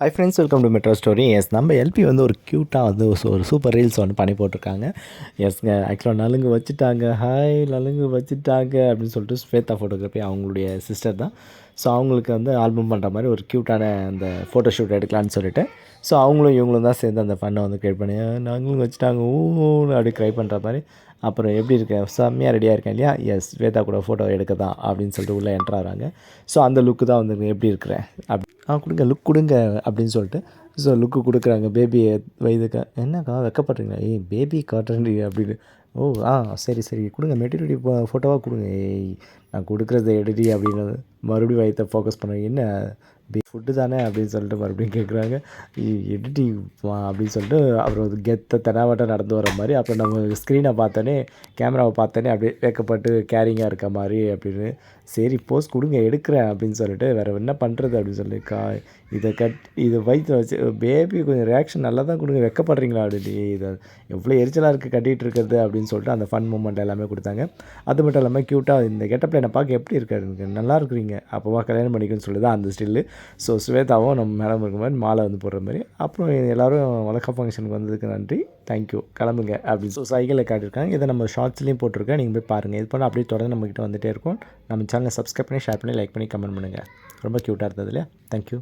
Hi friends, welcome to metro story. Yes, நம்ம எல்பி வந்து ஒரு க்யூட்டாக வந்து ஒரு சூப்பர் ரீல்ஸ் வந்து பண்ணி போட்டிருக்காங்க. எஸ்ங்க, ஆக்சுவலாக நலுங்கு வச்சுட்டாங்க, ஹாய் நலுங்கு வச்சுட்டாங்க அப்படின்னு சொல்லிட்டு ஸ்வேதா ஃபோட்டோகிராஃபி அவங்களுடைய சிஸ்டர் தான். ஸோ அவங்களுக்கு வந்து ஆல்பம் பண்ணுற மாதிரி ஒரு க்யூட்டான அந்த ஃபோட்டோ ஷூட் எடுக்கலான்னு சொல்லிட்டு, ஸோ அவங்களும் இவங்களும் தான் சேர்ந்து அந்த ஃபன்னை வந்து க்ரியேட் பண்ணி நலுங்கு வச்சுட்டாங்க ஊன்னு அப்படி க்ரை பண்ணுற மாதிரி. அப்புறம் எப்படி இருக்கேன், செம்மையாக ரெடியாக இருக்கேன் இல்லையா, எஸ் ஸ்வேதா கூட ஃபோட்டோ எடுக்க தான் அப்படின்னு சொல்லிட்டு உள்ளே என்ட்ரு ஆகிறாங்க. ஸோ அந்த லுக்கு தான் வந்து எப்படி இருக்கிறேன் கொடுங்க லுக் கொடுங்க அப்படின்னு சொல்லிட்டு ஸோ லுக்கு கொடுக்குறாங்க. பேபி வயதுக்கு என்னக்கா வெக்கப்படுறீங்களா, ஏய் பேபி காட்டுறேன் அப்படின்னு. ஓ சரி சரி கொடுங்க, மெட்டீரியல் ஃபோட்டோவாக கொடுங்க, ஏய் நான் கொடுக்குறத எடுடி அப்படின்னு மறுபடியும் வயிற்ற ஃபோக்கஸ் பண்ணுறேன். என்ன ஃபுட்டு தானே அப்படின்னு சொல்லிட்டு மறுபடியும் கேட்குறாங்க. எடிட்டிங் அப்படின்னு சொல்லிட்டு அப்புறம் ஒரு கெத்த தெனாவட்டம் நடந்து வர மாதிரி. அப்புறம் நம்ம ஸ்க்ரீனை பார்த்தோன்னே, கேமராவை பார்த்தோன்னே அப்படியே வேக்கப்பட்டு கேரிங்காக இருக்க மாதிரி அப்படின்னு. சரி போஸ் கொடுங்க எடுக்கிறேன் அப்படின்னு சொல்லிட்டு, வேறு என்ன பண்ணுறது அப்படின்னு சொல்லி இதை வயிற்று வச்சு பேபி கொஞ்சம் ரியாக்ஷன் நல்லா தான் கொடுங்க, வெக்கப்படுறீங்களா அப்படி, இதை எவ்வளோ எரிச்சலாக இருக்குது கட்டிகிட்டு இருக்கிறது அப்படின்னு சொல்லிட்டு அந்த ஃபன் மூமெண்ட் எல்லாமே கொடுத்தாங்க. அது மட்டும் இல்லாமல் க்யூட்டாக இந்த கெட்டப்பில் என்னை பார்க்க எப்படி இருக்காருங்க, நல்லா இருக்கிறீங்க, அப்போவா கல்யாணம் பண்ணிக்கணும்னு சொல்லி தான் அந்த ஸ்டில்லு. ஸோ ஸ்வேதாவும் நம்ம மேடம் இருக்க மாதிரி மாலை வந்து போடுற மாதிரி. அப்புறம் எல்லோரும் வழக்க ஃபங்க்ஷனுக்கு வந்ததுக்கு நன்றி, தேங்க்யூ, கிளம்புங்க அப்படின்னு. ஸோ சைக்கிளில் காட்டியிருக்காங்க. இதை நம்ம ஷார்ட்ஸ்லேயும் போட்டிருக்கேன், நீங்கள் போய் பாருங்கள். இது பண்ணால் அப்படியே தொடர்ந்து நம்மக்கிட்ட வந்துகிட்டே இருக்கும். நம்ம சேனலை சப்ஸ்கிரைப் பண்ணி, ஷேர் பண்ணி, லைக் பண்ணி, கமெண்ட் பண்ணுங்கள். ரொம்ப க்யூட்டாக இருந்தது இல்லையா, தேங்க்யூ.